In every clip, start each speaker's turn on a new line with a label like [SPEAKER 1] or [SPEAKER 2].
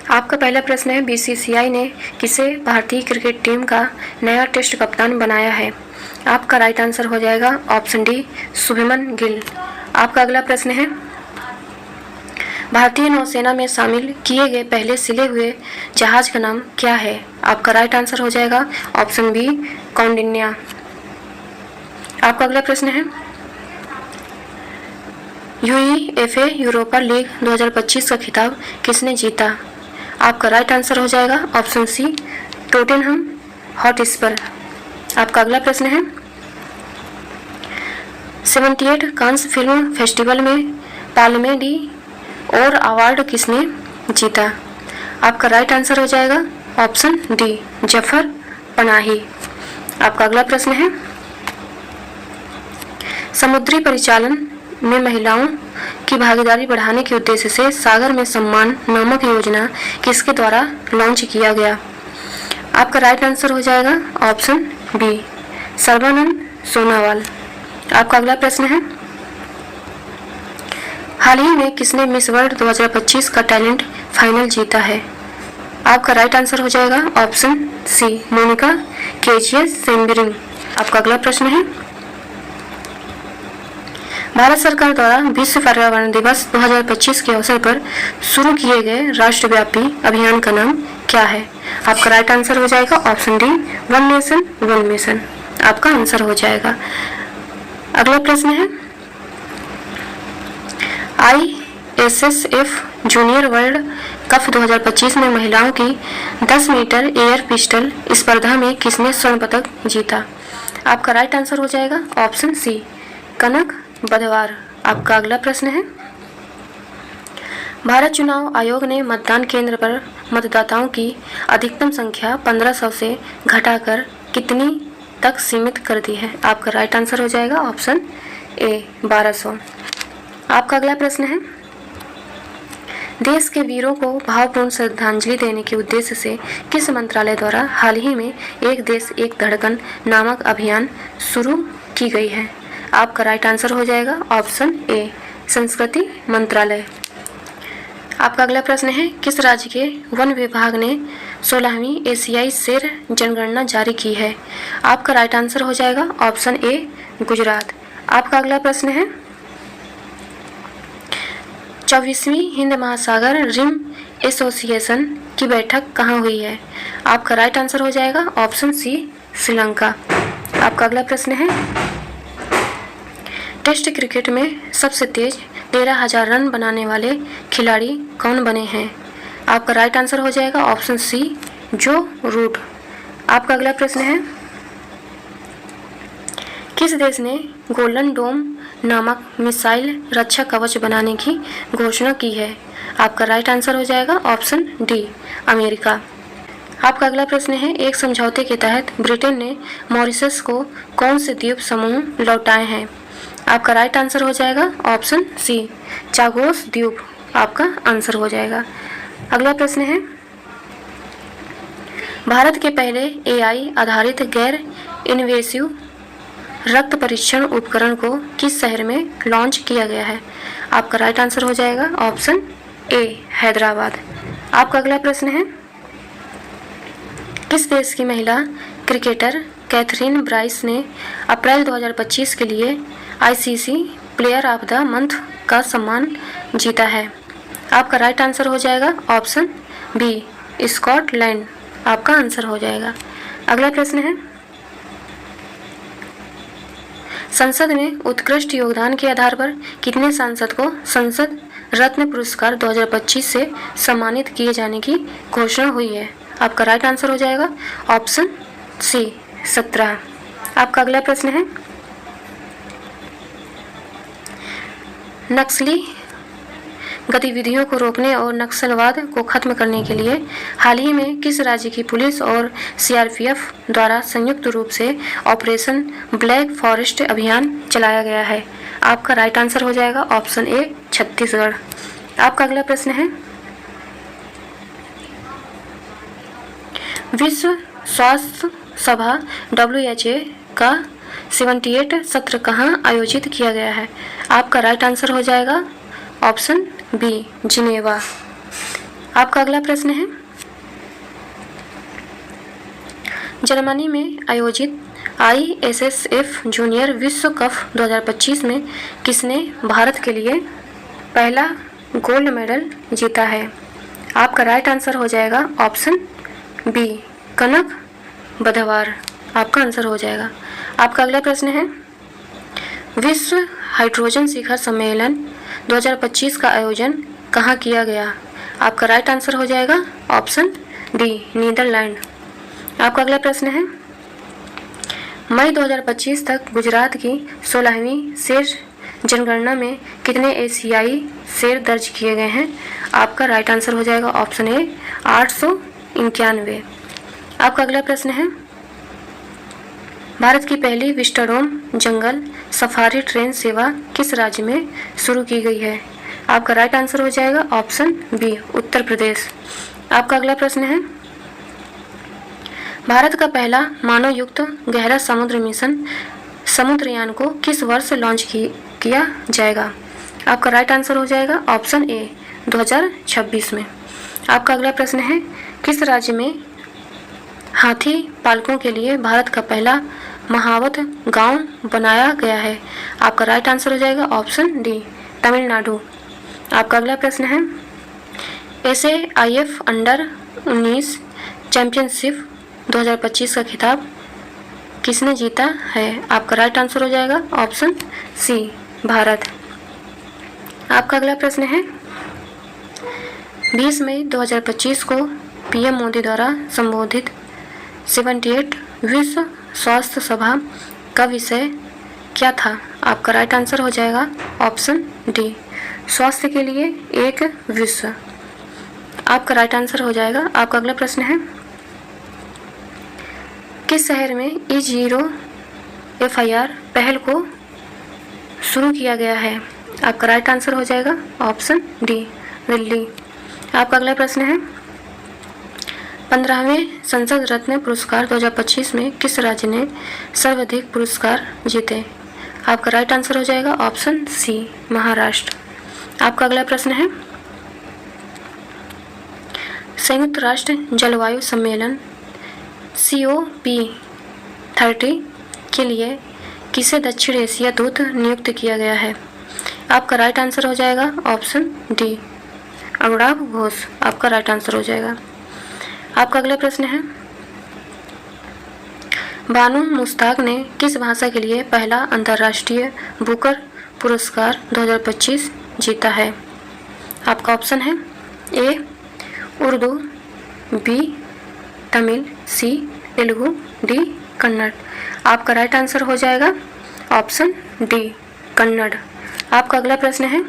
[SPEAKER 1] आपका पहला प्रश्न है, बीसीसीआई ने किसे भारतीय क्रिकेट टीम का नया टेस्ट कप्तान बनाया है? आपका राइट आंसर हो जाएगा ऑप्शन डी, शुभमन गिल। आपका अगला प्रश्न है, भारतीय नौसेना में शामिल किए गए पहले सिले हुए जहाज का नाम क्या है? आपका राइट आंसर हो जाएगा ऑप्शन बी, कौंडिन्या। आपका अगला प्रश्न है, यूईएफए यूरोपा लीग 2025 का खिताब किसने जीता? आपका राइट आंसर हो जाएगा ऑप्शन सी, टोटेनहम हॉटस्पर। आपका अगला प्रश्न है, 78 कांस फिल्म फेस्टिवल में पाल्मे डी और अवार्ड किसने जीता? आपका राइट आंसर हो जाएगा ऑप्शन डी, जफर पनाही। आपका अगला प्रश्न है, समुद्री परिचालन में महिलाओं की भागीदारी बढ़ाने के उद्देश्य से सागर में सम्मान नामक योजना किसके द्वारा लॉन्च किया गया? आपका राइट आंसर हो जाएगा ऑप्शन बी, सर्बानंद सोनोवाल। आपका अगला प्रश्न है, हाल ही में किसने मिस वर्ल्ड 2025 का टैलेंट फाइनल जीता है? आपका राइट आंसर हो जाएगा ऑप्शन सी, मोनिका केजियस सेम्बरिंग। आपका अगला प्रश्न है, भारत सरकार द्वारा विश्व पर्यावरण दिवस 2025 के अवसर पर शुरू किए गए राष्ट्रव्यापी अभियान का नाम क्या है? आपका राइट आंसर हो जाएगा option D, one nation one mission. आपका आंसर हो जाएगा। अगला प्रश्न है, ISSF जूनियर वर्ल्ड कप 2025 में महिलाओं की 10 मीटर एयर पिस्टल स्पर्धा में किसने स्वर्ण पदक जीता? आपका राइट आंसर हो जाएगा ऑप्शन सी, कनक बदवार। आपका अगला प्रश्न है, भारत चुनाव आयोग ने मतदान केंद्र पर मतदाताओं की अधिकतम संख्या 1500 से घटाकर कितनी तक सीमित कर दी है? आपका राइट आंसर हो जाएगा ऑप्शन ए, 1200। आपका अगला प्रश्न है, देश के वीरों को भावपूर्ण श्रद्धांजलि देने के उद्देश्य से किस मंत्रालय द्वारा हाल ही में एक देश एक धड़कन नामक अभियान शुरू की गई है? आपका राइट आंसर हो जाएगा ऑप्शन ए, संस्कृति मंत्रालय। आपका अगला प्रश्न है, किस राज्य के वन विभाग ने 16वीं एशियाई शेर जनगणना जारी की है? आपका राइट आंसर हो जाएगा ऑप्शन ए, गुजरात। आपका अगला प्रश्न है, 24वीं हिंद महासागर रिम एसोसिएशन की बैठक कहाँ हुई है? आपका राइट आंसर हो जाएगा ऑप्शन सी, श्रीलंका। आपका अगला प्रश्न है, टेस्ट क्रिकेट में सबसे तेज 13,000 रन बनाने वाले खिलाड़ी कौन बने हैं? आपका राइट आंसर हो जाएगा ऑप्शन सी, जो रूट। आपका अगला प्रश्न है, किस देश ने गोल्डन डोम नामक मिसाइल रक्षा कवच बनाने की घोषणा की है? आपका राइट आंसर हो जाएगा ऑप्शन डी, अमेरिका। आपका अगला प्रश्न है, एक समझौते के तहत ब्रिटेन ने मॉरिशस को कौन से द्वीप समूह लौटाए हैं? आपका राइट आंसर हो जाएगा ऑप्शन सी, चागोस द्वीप। आपका आंसर हो जाएगा। अगला प्रश्न है, भारत के पहले AI आधारित गैर इन्वेसिव रक्त परीक्षण उपकरण को किस शहर में लॉन्च किया गया है? आपका राइट आंसर हो जाएगा ऑप्शन ए, हैदराबाद। आपका अगला प्रश्न है, किस देश की महिला क्रिकेटर कैथरीन ब्राइस ने अप्रैल 2025 के लिए ICC player of the month का सम्मान जीता है? आपका राइट आंसर हो जाएगा ऑप्शन बी, स्कॉटलैंड। आपका आंसर हो जाएगा। अगला प्रश्न है, संसद में उत्कृष्ट योगदान के आधार पर कितने सांसद को संसद रत्न पुरस्कार 2025 से सम्मानित किए जाने की घोषणा हुई है? आपका राइट आंसर हो जाएगा ऑप्शन सी, 17। आपका अगला प्रश्न है, नक्सली गतिविधियों को रोकने और नक्सलवाद को खत्म करने के लिए हाल ही में किस राज्य की पुलिस और CRPF द्वारा संयुक्त रूप से ऑपरेशन ब्लैक फॉरेस्ट अभियान चलाया गया है? आपका राइट आंसर हो जाएगा ऑप्शन ए, छत्तीसगढ़। आपका अगला प्रश्न है, विश्व स्वास्थ्य सभा WHO का 78 सत्र कहाँ आयोजित किया गया है? आपका राइट आंसर हो जाएगा ऑप्शन बी, जिनेवा। आपका अगला प्रश्न है, जर्मनी में आयोजित ISSF जूनियर विश्व कप 2025 में किसने भारत के लिए पहला गोल्ड मेडल जीता है? आपका राइट आंसर हो जाएगा ऑप्शन बी, कनक बधवार। आपका आंसर हो जाएगा। आपका अगला प्रश्न है, विश्व हाइड्रोजन शिखर सम्मेलन 2025 का आयोजन कहाँ किया गया? आपका राइट आंसर हो जाएगा ऑप्शन डी, नीदरलैंड। आपका अगला प्रश्न है, मई 2025 तक गुजरात की 16वीं शेर जनगणना में कितने एशियाई शेर दर्ज किए गए हैं? आपका राइट आंसर हो जाएगा ऑप्शन ए, 891। आपका अगला प्रश्न है, भारत की पहली विस्टाडोम जंगल सफारी ट्रेन सेवा किस राज्य में शुरू की गई है? आपका राइट आंसर हो जाएगा ऑप्शन बी, उत्तर प्रदेश। आपका अगला प्रश्न है, भारत का पहला मानव युक्त गहरा समुद्र मिशन समुद्रयान को किस वर्ष लॉन्च किया जाएगा? आपका राइट आंसर हो जाएगा ऑप्शन ए, 2026 में। आपका अगला प्रश्न है, किस राज्य में हाथी पालकों के लिए भारत का पहला महावत गांव बनाया गया है? आपका राइट आंसर हो जाएगा ऑप्शन डी, तमिलनाडु। आपका अगला प्रश्न है, SAIF अंडर 19 चैंपियनशिप 2025 का खिताब किसने जीता है? आपका राइट आंसर हो जाएगा ऑप्शन सी, भारत। आपका अगला प्रश्न है, 20 मई 2025 को PM मोदी द्वारा संबोधित 78 विश्व स्वास्थ्य सभा का विषय क्या था? आपका राइट आंसर हो जाएगा ऑप्शन डी, स्वास्थ्य के लिए एक विश्व। आपका राइट आंसर हो जाएगा। आपका अगला प्रश्न है, किस शहर में E0 FIR पहल को शुरू किया गया है? आपका राइट आंसर हो जाएगा ऑप्शन डी, दिल्ली। आपका अगला प्रश्न है, 15वें संसद रत्न पुरस्कार 2025 में किस राज्य ने सर्वाधिक पुरस्कार जीते? आपका राइट आंसर हो जाएगा ऑप्शन सी, महाराष्ट्र। आपका अगला प्रश्न है, संयुक्त राष्ट्र जलवायु सम्मेलन COP30 के लिए किसे दक्षिण एशिया दूत नियुक्त किया गया है? आपका राइट आंसर हो जाएगा ऑप्शन डी, अनुराग घोष। आपका राइट आंसर हो जाएगा। आपका अगला प्रश्न है, बानू मुश्ताक ने किस भाषा के लिए पहला अंतर्राष्ट्रीय बुकर पुरस्कार 2025 जीता है? आपका ऑप्शन है ए, उर्दू, बी, तमिल, सी, तेलुगु, डी, कन्नड़। आपका राइट आंसर हो जाएगा ऑप्शन डी, कन्नड़। आपका अगला प्रश्न है,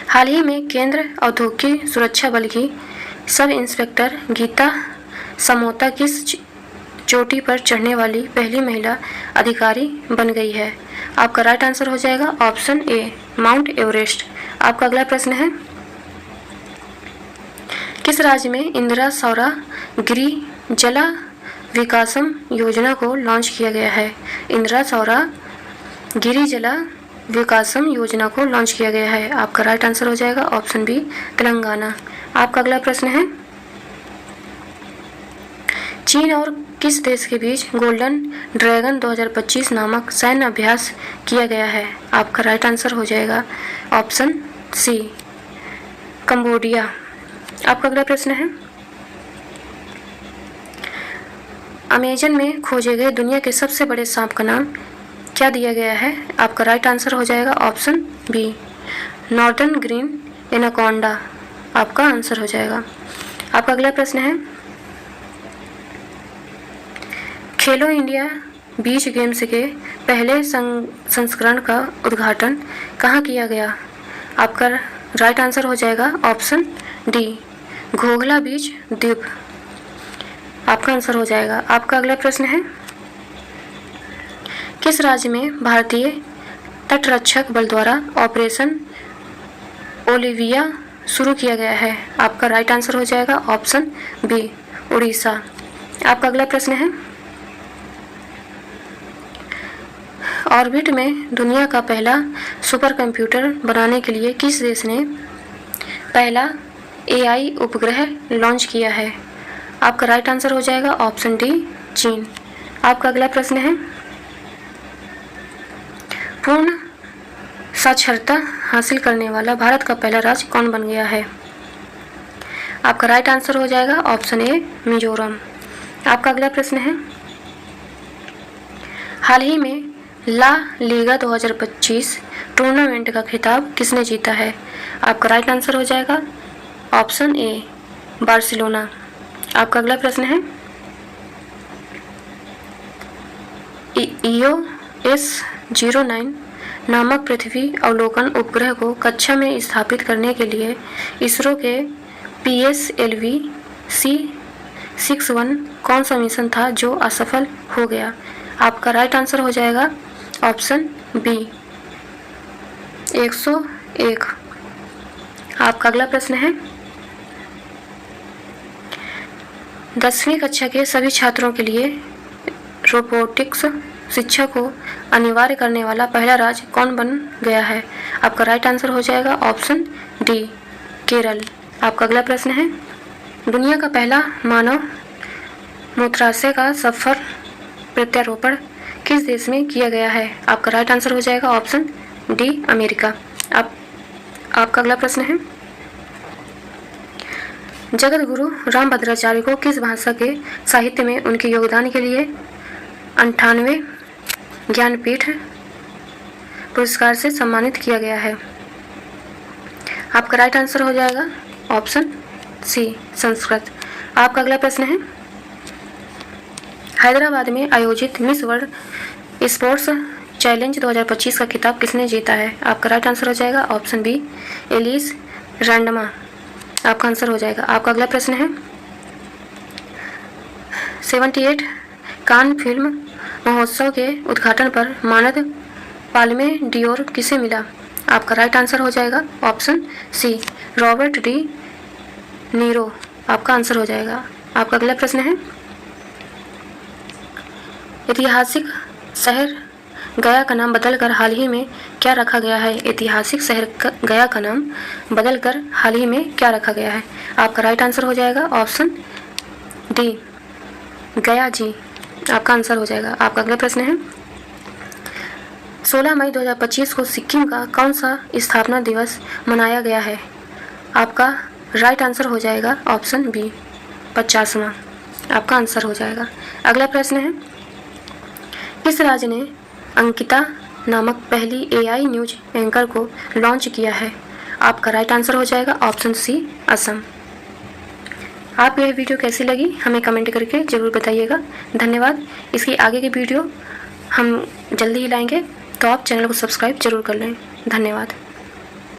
[SPEAKER 1] हाल ही में केंद्र औद्योगिक सुरक्षा बल की सब इंस्पेक्टर गीता समोता किस चोटी पर चढ़ने वाली पहली महिला अधिकारी बन गई है? आपका राइट आंसर हो जाएगा ऑप्शन ए, माउंट एवरेस्ट। आपका अगला प्रश्न है, किस राज्य में इंदिरा सौरा गिरी जला विकासम योजना को लॉन्च किया गया है? इंदिरा सौरा गिरी जला विकासम योजना को लॉन्च किया गया है। आपका राइट आंसर हो जाएगा ऑप्शन बी, तेलंगाना। आपका अगला प्रश्न है, चीन और किस देश के बीच गोल्डन ड्रैगन 2025 नामक सैन्य अभ्यास किया गया है? आपका राइट आंसर हो जाएगा ऑप्शन सी, कंबोडिया। आपका अगला प्रश्न है, अमेजन में खोजे गए दुनिया के सबसे बड़े सांप का नाम क्या दिया गया है? आपका राइट आंसर हो जाएगा option B, northern green anaconda. आपका आंसर हो जाएगा। आपका अगला प्रश्न है, खेलो इंडिया बीच गेम्स के पहले संस्करण का उद्घाटन कहाँ किया गया? आपका राइट आंसर हो जाएगा ऑप्शन डी, घोघला बीच द्वीप। आपका आंसर हो जाएगा। आपका अगला प्रश्न है, किस राज्य में भारतीय तटरक्षक बल द्वारा ऑपरेशन ओलिविया शुरू किया गया है? आपका राइट आंसर हो जाएगा ऑप्शन बी, उड़ीसा। आपका अगला प्रश्न है, ऑर्बिट में दुनिया का पहला सुपर कंप्यूटर बनाने के लिए किस देश ने पहला AI उपग्रह लॉन्च किया है? आपका राइट आंसर हो जाएगा ऑप्शन डी, चीन। आपका अगला प्रश्न है, पूर्ण साक्षरता हासिल करने वाला भारत का पहला राज्य कौन बन गया है? आपका राइट आंसर हो जाएगा ऑप्शन ए, मिजोरम। आपका अगला प्रश्न है, हाल ही में ला लीगा 2025 टूर्नामेंट का खिताब किसने जीता है? आपका राइट आंसर हो जाएगा ऑप्शन ए, बार्सिलोना। आपका अगला प्रश्न है, EOS-09 नामक पृथ्वी अवलोकन उपग्रह को कक्षा में स्थापित करने के लिए इसरो के PSLV C61 कौन सा मिशन था जो असफल हो गया? आपका राइट आंसर हो जाएगा ऑप्शन बी, 101। आपका अगला प्रश्न है, 10वीं कक्षा के सभी छात्रों के लिए रोबोटिक्स शिक्षा को अनिवार्य करने वाला पहला राज्य कौन बन गया है? आपका राइट आंसर हो जाएगा ऑप्शन डी, केरल। आपका अगला प्रश्न है, दुनिया का पहला मानव मूत्राशय का सफल प्रत्यारोपण किस देश में किया गया है? आपका राइट आंसर हो जाएगा ऑप्शन डी, अमेरिका। आपका अगला प्रश्न है, जगत गुरु रामभद्राचार्य को किस भाषा के साहित्य में उनके योगदान के लिए 98वें ज्ञानपीठ पुरस्कार से सम्मानित किया गया है? आपका राइट आंसर हो जाएगा ऑप्शन सी, संस्कृत। आपका अगला प्रश्न है, हैदराबाद में आयोजित मिस वर्ल्ड स्पोर्ट्स चैलेंज 2025 का खिताब किसने जीता है? आपका राइट आंसर हो जाएगा ऑप्शन बी, एलिस रैंडमा। आपका आंसर हो जाएगा। आपका अगला प्रश्न है, 78 कान फिल्म महोत्सव के उद्घाटन पर मानद पाल्मे डियोर किसे मिला? आपका राइट आंसर हो जाएगा option C, Robert De Niro. आपका आंसर हो जाएगा। आपका अगला प्रश्न है, ऐतिहासिक शहर गया का नाम बदलकर हाल ही में क्या रखा गया है? ऐतिहासिक शहर गया का नाम बदलकर हाल ही में क्या रखा गया है? आपका राइट आंसर हो जाएगा ऑप्शन डी, गया जी। आपका आंसर हो जाएगा। आपका अगला प्रश्न है, 16 मई 2025 को सिक्किम का कौन सा स्थापना दिवस मनाया गया है? आपका राइट आंसर हो जाएगा ऑप्शन बी, 50वां। आपका आंसर हो जाएगा। अगला प्रश्न है, किस राज्य ने अंकिता नामक पहली AI न्यूज एंकर को लॉन्च किया है? आपका राइट आंसर हो जाएगा ऑप्शन सी, असम। आप यह वीडियो कैसी लगी हमें कमेंट करके ज़रूर बताइएगा। धन्यवाद। इसकी आगे की वीडियो हम जल्दी ही लाएंगे, तो आप चैनल को सब्सक्राइब जरूर कर लें। धन्यवाद।